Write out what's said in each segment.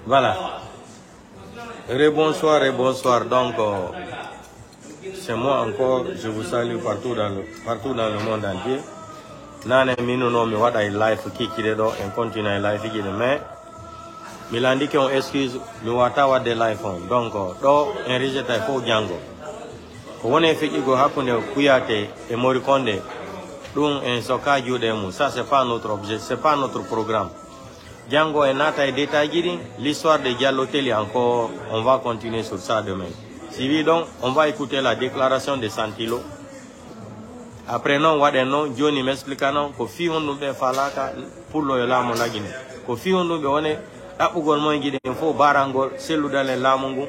Voilà. Rebonsoir et bonsoir. Donc, c'est moi encore. Je vous salue partout dans le monde entier. Nane minu no mi wada live kikire do en continue live kikire mais milandi ke on excuse mi wata wade live on donc do en rejeté fo jango ko woni fiki go hakunde kuyate e mori konde dum en soka jude mu ça c'est pas notre objet, c'est pas notre programme. Django et Nata et détaillé l'histoire de Diallo Teli encore, on va continuer sur ça demain. Si oui donc, on va écouter la déclaration de Santilo. Après non, non, Johnny m'explique non, que fi on nous fait falaka pour le lamo la Guinée. Que fi on nous fait apugol mo ngide fo barangol selu dans les lamungu.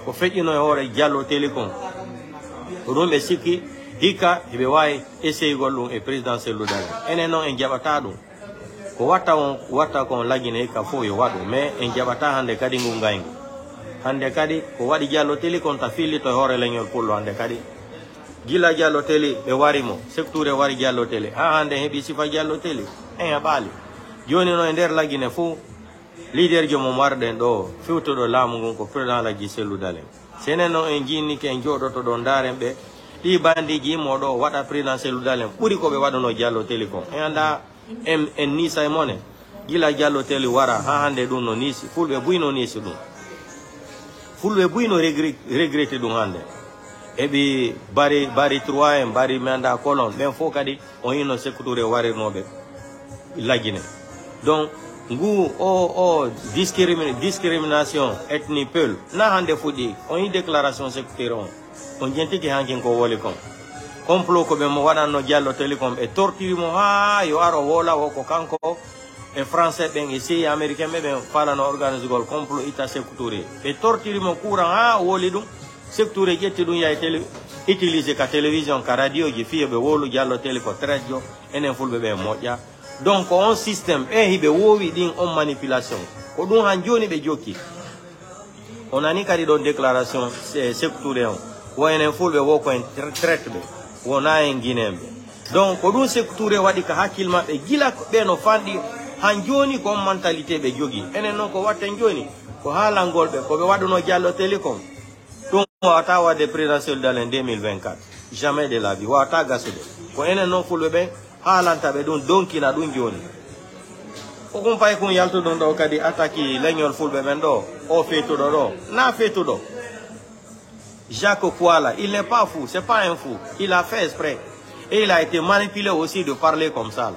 Que fait ino hore Diallo Teli kon. Rumbe siki hika ibe wai essaye golum e président selu dans. Ene non en jabata dum. Ko wata kon lagine ka fo yo wadu mais en jabata hande kadi ngungayngu hande kadi ko wadi Diallo Teli kon ta fili to hore leñol pullo hande kadi gila Diallo Teli be warimo secteur wari Diallo Teli ha hande hebi sifa Diallo Teli en abali joni no ender lagine fu leader jomo marden do fiwto do lamu ngon ko président la giselu dalen senen no en jinni ke en jodo to do ndaren be di bandi ji modo wada président selu dalen puri ko be wadono Diallo Teli kon en anda en ni Simone gila Diallo Teli wara ha hande dum no nisi fulbe buino nisi dum fulbe buino regrette dum hande ebi bari 3 en bari manda kolon ben fo kadi on yino secteur wari nobe lagine donc ngu discrimination ethnie peul na hande fudi on yi déclaration secteur on jenti ki hankin ko wole kon complot ko be mo wadanno Diallo Teli kom e torture mo ha yo aro wola woko kanko e français ben e si américain be ben fala no organise gol complot ita secteur e torture mo courant ha woli dum secteur jetti dum yay tele utiliser ka télévision ka radio ji fiye be wolu Diallo Teli ko trejo enen fulbe be moja donc on système e hibe wowi din on manipulation ko dum han joni be jokki on ani kadi don déclaration secteur on wo enen fulbe wo ko en traite be wona en Guinéembe donc ko dum secteur wadi ka hakilma be gila be no fandi han joni ko mentalité be jogi enen non ko watten joni ko halangol be ko be waduno Diallo Teli kom dum wata wade présidentiel dans 2024 jamais de la vie wata gasude ko enen non fulbe be halanta be dum donki na dum joni ko kum pay kun yalto don do kadi attaque leñol fulbe men do o feto do na feto do Jacques Kouala, il n'est pas fou, c'est pas un fou. Il a fait exprès. Et il a été manipulé aussi de parler comme ça.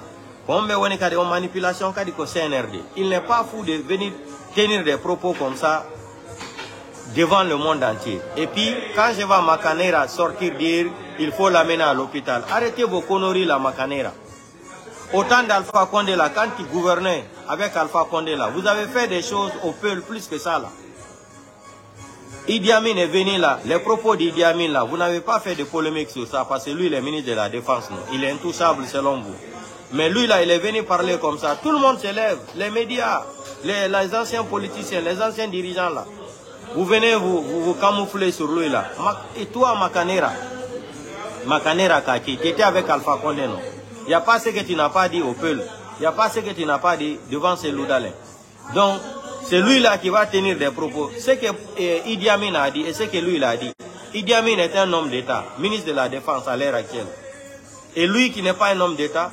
Comme on a des manipulations, CNRD. Il n'est pas fou de venir tenir des propos comme ça devant le monde entier. Et puis, quand je vois Macanera sortir dire il faut l'amener à l'hôpital, arrêtez vos conneries la Macanera. Autant d'Alpha Condé là, quand il gouvernait avec Alpha Condé là, vous avez fait des choses au peuple plus que ça là. Idi Amin est venu là, les propos d'Idi Amin là, vous n'avez pas fait de polémique sur ça parce que lui il est ministre de la Défense, non? Il est intouchable selon vous. Mais lui là, il est venu parler comme ça, tout le monde se lève, les médias, les anciens politiciens, les anciens dirigeants là. Vous venez vous camoufler sur lui là. Et toi Macanera Kaki, tu étais avec Alpha Condé, non? Il n'y a pas ce que tu n'as pas dit au peuple, il n'y a pas ce que tu n'as pas dit devant ces loudalins. Donc, c'est lui là qui va tenir des propos. Ce que Idi Amin a dit et ce que lui il a dit. Idi Amin est un homme d'État, ministre de la Défense à l'heure actuelle. Et lui qui n'est pas un homme d'État.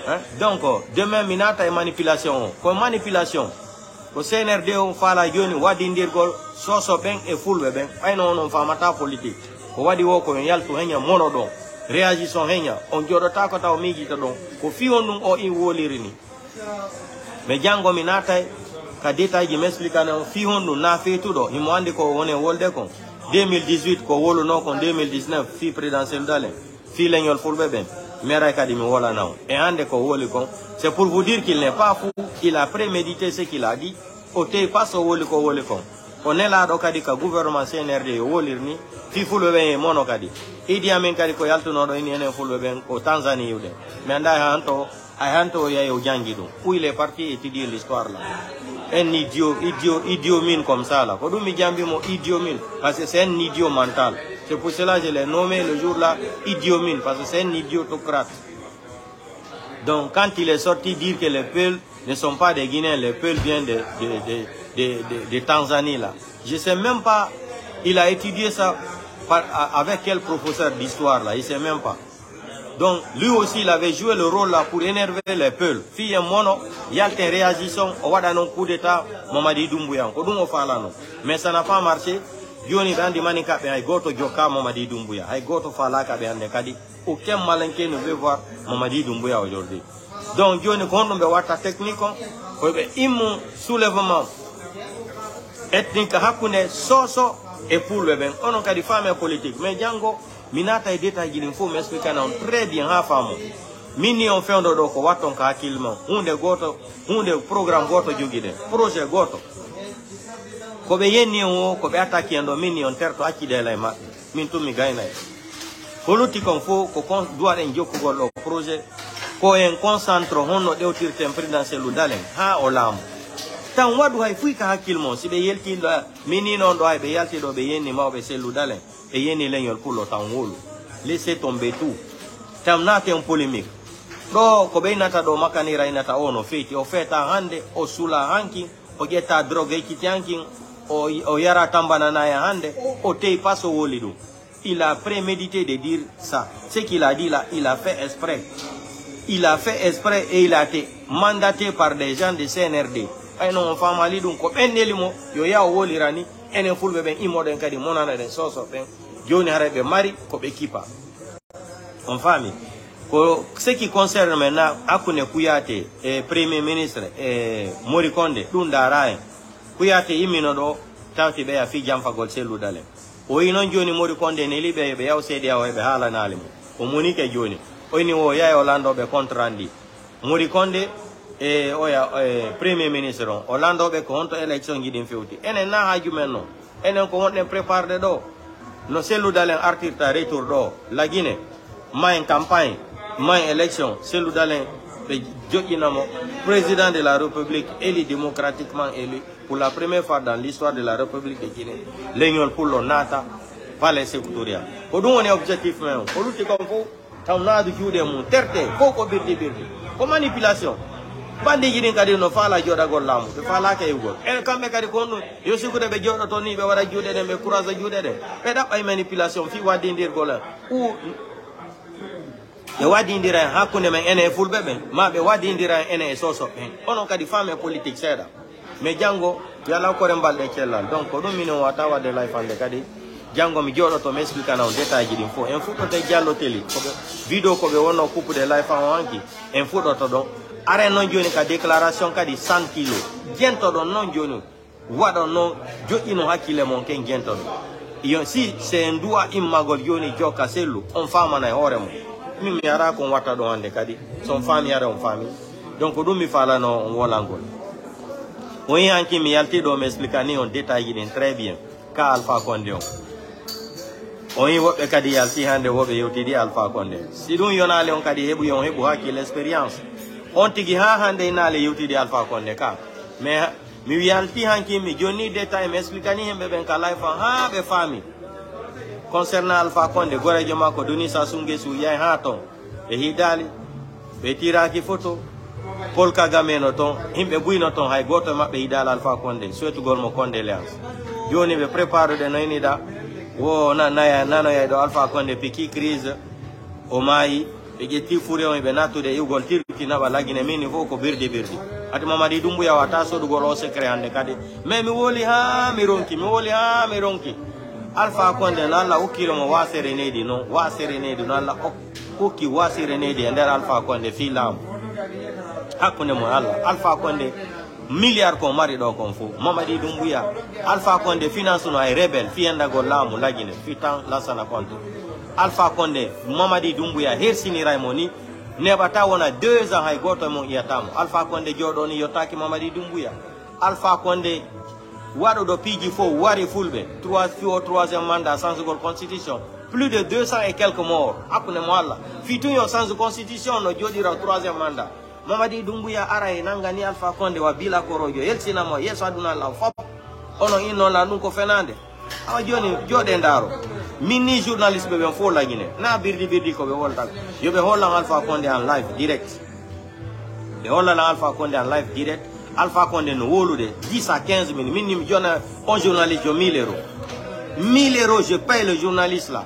Hein? Donc, demain, minata et manipulation. Comme manipulation. Au CNRD, on fait la gueule, on dindir gol, soso ben et full ben. Aïe non, on fait mata politique. On va dire qu'on y a tout henya monodon. Réagissons henya. On dit au takota au migi tadon. Ko fi on nous o in wolirini. Mais Django minata ka détail ji m'explique na fi hondu na fe tudo himo ande ko woni wolde kon 2018 ko wolo no kon 2019 fi présidentiel dalen fi leñol fulbe ben mera academy wala naw et ande ko woli kon c'est pour vous dire qu'il n'est pas fou, il a prémédité ce qu'il a dit ote paso woli ko woli kon on est là do kadi ka gouvernement CNRD wolirni fi fulbe ben mono kadi Idi Amin kadi ko yalto no do ni enen fulbe ben ko Tanzanie yude mais nda hanto ya yo jangi do où il est parti étudier l'histoire là. Un idiot mine comme ça là. Kodou mi jambi mo idiot mine parce que c'est un idiot mental. C'est pour cela que je l'ai nommé le jour là idiot mine parce que c'est un idiotocrate. Donc quand il est sorti dire que le peuple ne sont pas des Guinéens, les Peuls viennent de Tanzanie là. Je sais même pas, il a étudié ça avec quel professeur d'histoire là, il sait même pas. Donc lui aussi il avait joué le rôle là pour énerver les Peuls. Fille mono, il y a une réaction, on va dans un coup d'état, Mamadi Doumbouya, mais ça n'a pas marché. Yoni bandi manika be ay goto joka Mamadi Doumbouya, ay goto fala ka be ande kadi. Aucun malinqué ne veut voir Mamadi Doumbouya aujourd'hui. Donc Yoni kondo be wata technique ko be imu soulèvement ethnique hakune soso et pour le ben on kadi femme politique mais Django minata e deta jilin fo m'expliquer non très bien ha famo mini on fait do ko waton ka hakilmo hunde goto hunde programme goto jogide projet goto ko be yenni o ko be attaquer ndo mini on terto akide lay ma min to mi gayna politique on fo ko kon doit en jokko gollo projet ko en concentre honno dewtirte présidentiel dalen ha o lam tan wadu hay fuika hakilmo sibe yelti mini non do hay be yalti do be yenni mawbe selu dalen et yenni leñol pour le temps wolu laissez tomber tout tam nate en polémique do ko be nata do makani rainata ono feti o feta hande o sula hanki o getta drogue kitianki o yara tambana na ya hande o tei paso wolidu. Il a prémédité de dire ça. Ce qu'il a dit là, il a fait exprès. Il a fait exprès et il a été mandaté par des gens de CNRD. Ay non famali dun ko benelimo yo ya wolirani enen fulbe ben imoden kadi monana den soso ben joni harebe mari ko be kipa. On famille. Ce qui concerne maintenant Akune Kouyaté, Premier ministre, Mori Kondé, Tundarae, Kouyaté iminodo tawti be ya fi jamfa gol selu dale. O inon joni Mori Kondé ne libe be yaw sedi yaw be hala nalimu. O monike joni. O ni wo ya Orlando be contrandi. Mori Kondé oya Premier ministre Orlando be konto election gidin fewti. Enen na haju menno. Enen ko wonne prépare de do. No selu dale artirta retour do. La Guinée, ma en campagne, ma élection, selu dale be jodinamo président de la République élu démocratiquement élu pour la première fois dans l'histoire de la République de Guinée. L'union pour le nata palais sectorial. Ko dum woni objectif men. Ko lutti kom fo tawnadu juude mum terte ko birdi ko manipulation. Bandi jidin kadi no fala joda gol lamu be fala kay ugol en kambe kadi ko non yo sikude be jodo to ni be wara juude de be courage juude de be dab ay manipulation fi wadi ndir gola ou e wadi ndira hakkunde men ene fulbe be ma be wadi ndira ene soso ben onon kadi femme politique seda mais jango yalla ko rembalde cellal donc ko dum mino wata wade life ande kadi jango mi jodo to m'expliquer na on détail jidin fo en futo te jallo teli ko video ko be wonno coupe de life en wanki en futo to don are non joni ka déclaration ka di 100 kilo gento don non joni wado non jodino hakile mon ken gento don si c'est un doigt immagol joni joka selu on fama na hore mo mi ara ko wata do ande kadi son fami ara on fami donc dum mi fala no wolangol woni anki mi yalti do m'expliquer ni on détail din très bien ka Alpha Condé on yi wobe kadi yalti hande wobe yotidi Alpha Condé si dum yonale on kadi hebu yon hebu hakile expérience on tigi ha hande inale yutidi Alpha Condé ka mais mi yalti hanki mi joni détail m'expliquer ni hembe ben ka life ha be fami concernant Alpha Condé gore joma ko doni sa sunge su yai ha ton e hidali be tiraki photo Paul Kagame no ton himbe buino ton hay goto mabbe hidala Alpha Condé souhaitu gol mo condoléance joni be prépare de noini da wo nano ya do Alpha Condé piki crise o mai be getti fure on be natude ugol tirki na bala Guinée mini fo ko birdi ati Mamadi Doumbouya wata so do gol o secret hande kadi mais mi woli ha mi ronki Alpha Condé na Allah ukiro mo wasere nedi no Allah uki wasere nedi nder Alpha Condé filam hakkunde mo Allah Alpha Condé milliard ko mari do kon fu Mamadi Doumbouya Alpha Condé finance no ay rebel fi enda go lamu lagine fi tan lasana konto Alpha Condé Mamadi Doumbouya hersini raymoni nebata wona 2 ans hay goto mo yatamu Alpha Condé jodoni yotaki Mamadi Doumbouya Alpha Condé wado do piji fo wari fulbe 3e mandat sans constitution plus de 200 et quelques morts hakkunde mo Allah fi tun yo sans constitution no jodira 3e mandat Mamadi Doumbouya ara e nangani Alpha Condé wa bila korojo yelsina mo yeso aduna la fop ono inno la dun ko fenande awa joni jode ndaro mini journaliste be fo la Guinée na birdi ko be wolta yo be holla Alpha Condé en live direct Et on a Alpha Condé en live direct. Alpha Condé nous wolu de 10 à 15 minutes. Minimum, j'en ai un journaliste, 1000 euros. 1000 euros, je paye le journaliste là.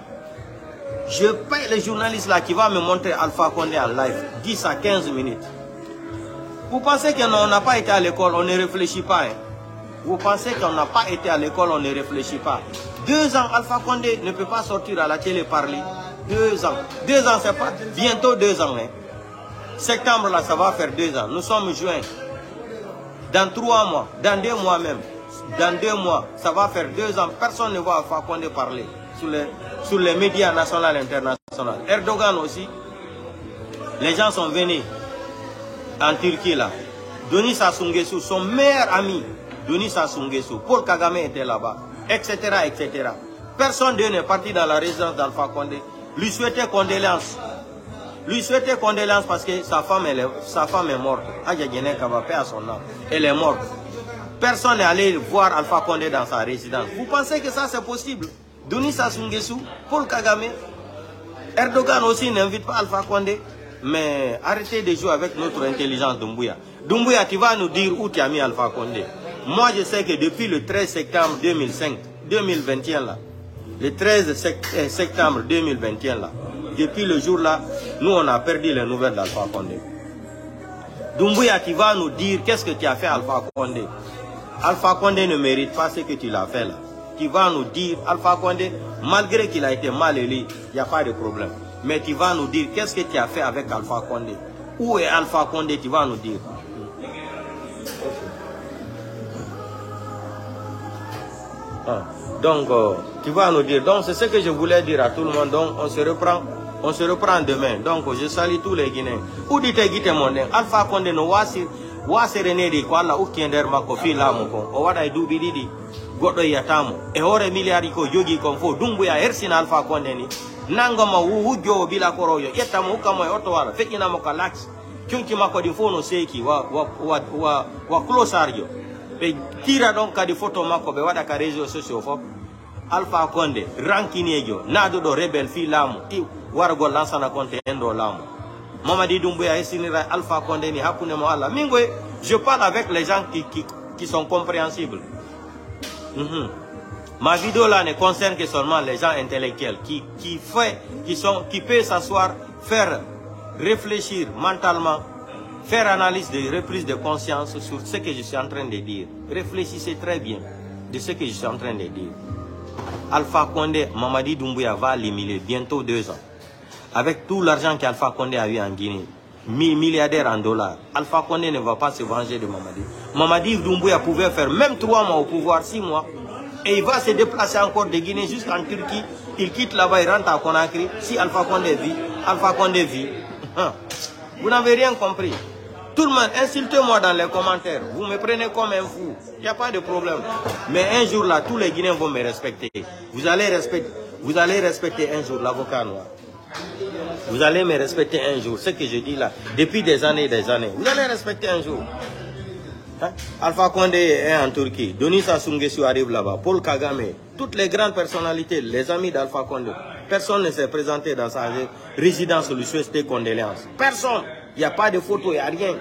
Je paye le journaliste là qui va me montrer Alpha Condé en live. 10 à 15 minutes. Vous pensez qu'on n'a pas été à l'école, on ne réfléchit pas. Hein? Vous pensez qu'on n'a pas été à l'école, on ne réfléchit pas. 2 ans, Alpha Condé ne peut pas sortir à la télé parler. 2 ans. 2 ans, c'est pas bientôt 2 ans. Hein. Septembre, là, ça va faire 2 ans. Nous sommes juin. Dans 3 mois, dans 2 mois même, dans 2 mois, ça va faire 2 ans. Personne ne voit Alpha Condé parler sur les médias nationaux et internationaux. Erdogan aussi. Les gens sont venus en Turquie, là. Denis Sassou Nguesso, son meilleur ami. Denis Sassou Nguesso, Paul Kagame était là-bas, etc., etc. Personne d'eux n'est parti dans la résidence d'Alpha Condé. Lui souhaitait condoléances. Lui souhaitait condoléances parce que sa femme est morte. Adjadjene Kabapé à son âme. Elle est morte. Personne n'est allé voir Alpha Condé dans sa résidence. Vous pensez que ça c'est possible? Denis Sassou Nguesso, Paul Kagame, Erdogan aussi n'invite pas Alpha Condé. Mais arrêtez de jouer avec notre intelligence, Doumbouya. Doumbouya, tu vas nous dire où tu as mis Alpha Condé. Moi, je sais que depuis le 13 septembre 2021, là, le 13 septembre 2021, là, depuis le jour là, nous, on a perdu les nouvelles d'Alpha Condé. Doumbouya, tu vas nous dire qu'est-ce que tu as fait Alpha Condé. Alpha Condé ne mérite pas ce que tu l'as fait là. Tu vas nous dire, Alpha Condé, malgré qu'il a été mal élu, il n'y a pas de problème. Mais tu vas nous dire qu'est-ce que tu as fait avec Alpha Condé. Où est Alpha Condé, tu vas nous dire. Donc, tu vas nous dire. Donc, c'est ce que je voulais dire à tout le monde. Donc, on se reprend demain. Donc, je salue tous les Guinéens. Où dit-il monde Alpha Condé no wasi rené di quoi là ou kiender mako fi la moko. O wada dubi didi. Godo yatamo. E hore miliari ko jogi kon fo Doumbouya hersina Alpha Condé ni. Nangoma wujo bila koroyo. Yetamo ukamo oto wala. Fekina moka lax. Kyunki mako di fono seki wa closario. Be tira donc kadi photo mako be wada ka réseaux sociaux fop. Alpha Condé rankinejo nado do rebel fi lamu ti wargo lansana konte endo lamu. Mamadi Doumbouya esinira Alpha Condé ni hakune mo Allah. Mingwe, je parle avec les gens qui sont compréhensibles. Ma vidéo là ne concerne que seulement les gens intellectuels qui peuvent s'asseoir, faire réfléchir mentalement, faire analyse de reprise de conscience sur ce que je suis en train de dire. Réfléchissez très bien de ce que je suis en train de dire. Alpha Condé, Mamadi Doumbouya va l'éliminer bientôt 2 ans. Avec tout l'argent qu'Alpha Condé a eu en Guinée, milliardaire en dollars, Alpha Condé ne va pas se venger de Mamadi. Mamadi Doumbouya pouvait faire même 3 mois au pouvoir, 6 mois. Et il va se déplacer encore de Guinée jusqu'en Turquie. Il quitte là-bas, il rentre à Conakry. Si Alpha Condé vit, Alpha Condé vit. Vous n'avez rien compris. Tout le monde, insultez-moi dans les commentaires. Vous me prenez comme un fou. Il n'y a pas de problème. Mais un jour là, tous les Guinéens vont me respecter. Vous allez respecter un jour l'avocat noir. Vous allez me respecter un jour. Ce que je dis là, depuis des années et des années. Vous allez respecter un jour. Hein? Alpha Condé est en Turquie. Denis Sassou Nguesso arrive là-bas. Paul Kagame. Toutes les grandes personnalités, les amis d'Alpha Condé. Personne ne s'est présenté dans sa résidence lui souhaiter condoléances. Personne. Il n'y a pas de photo, il n'y a rien.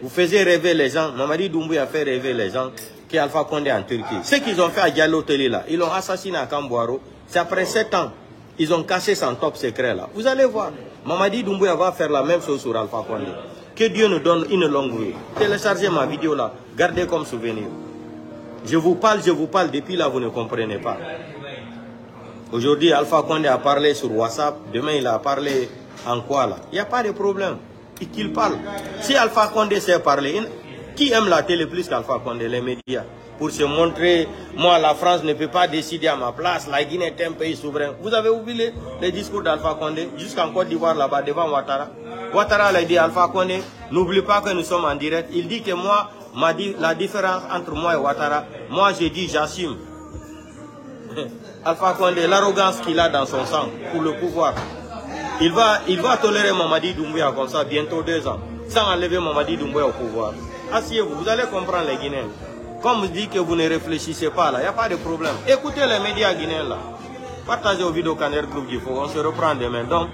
Vous faisiez rêver les gens. Mamadi Doumbouya a fait rêver les gens qu'Alpha Condé en Turquie. Ce qu'ils ont fait à Diallo Teli là, ils l'ont assassiné à Kamboaro. C'est après 7 ans. Ils ont caché son top secret là. Vous allez voir. Mamadi Doumbouya va faire la même chose sur Alpha Condé. Que Dieu nous donne une longue vie. Téléchargez ma vidéo là. Gardez comme souvenir. Je vous parle. Depuis là, vous ne comprenez pas. Aujourd'hui, Alpha Condé a parlé sur WhatsApp. Demain, il a parlé en quoi là? Il n'y a pas de problème. Qu'il parle. Si Alpha Condé sait parler, qui aime la télé plus qu'Alpha Condé? Les médias. Pour se montrer, moi, la France ne peut pas décider à ma place. La Guinée est un pays souverain. Vous avez oublié les discours d'Alpha Condé jusqu'en Côte d'Ivoire là-bas devant Ouattara. Ouattara a dit Alpha Condé, n'oublie pas que nous sommes en direct. Il dit que moi, la différence entre moi et Ouattara, moi je dis j'assume. Alpha Condé, l'arrogance qu'il a dans son sang pour le pouvoir. Il va tolérer Mamadi Doumbouya comme ça bientôt 2 ans, sans enlever Mamadi Doumbouya au pouvoir. Asseyez-vous, vous allez comprendre les Guinéens. Comme vous dites que vous ne réfléchissez pas là, il n'y a pas de problème. Écoutez les médias guinéens là. Partagez aux vidéos Kaner Group, on se reprend demain. Donc,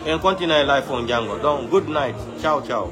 on continue live on Django. Donc, good night. Ciao, ciao.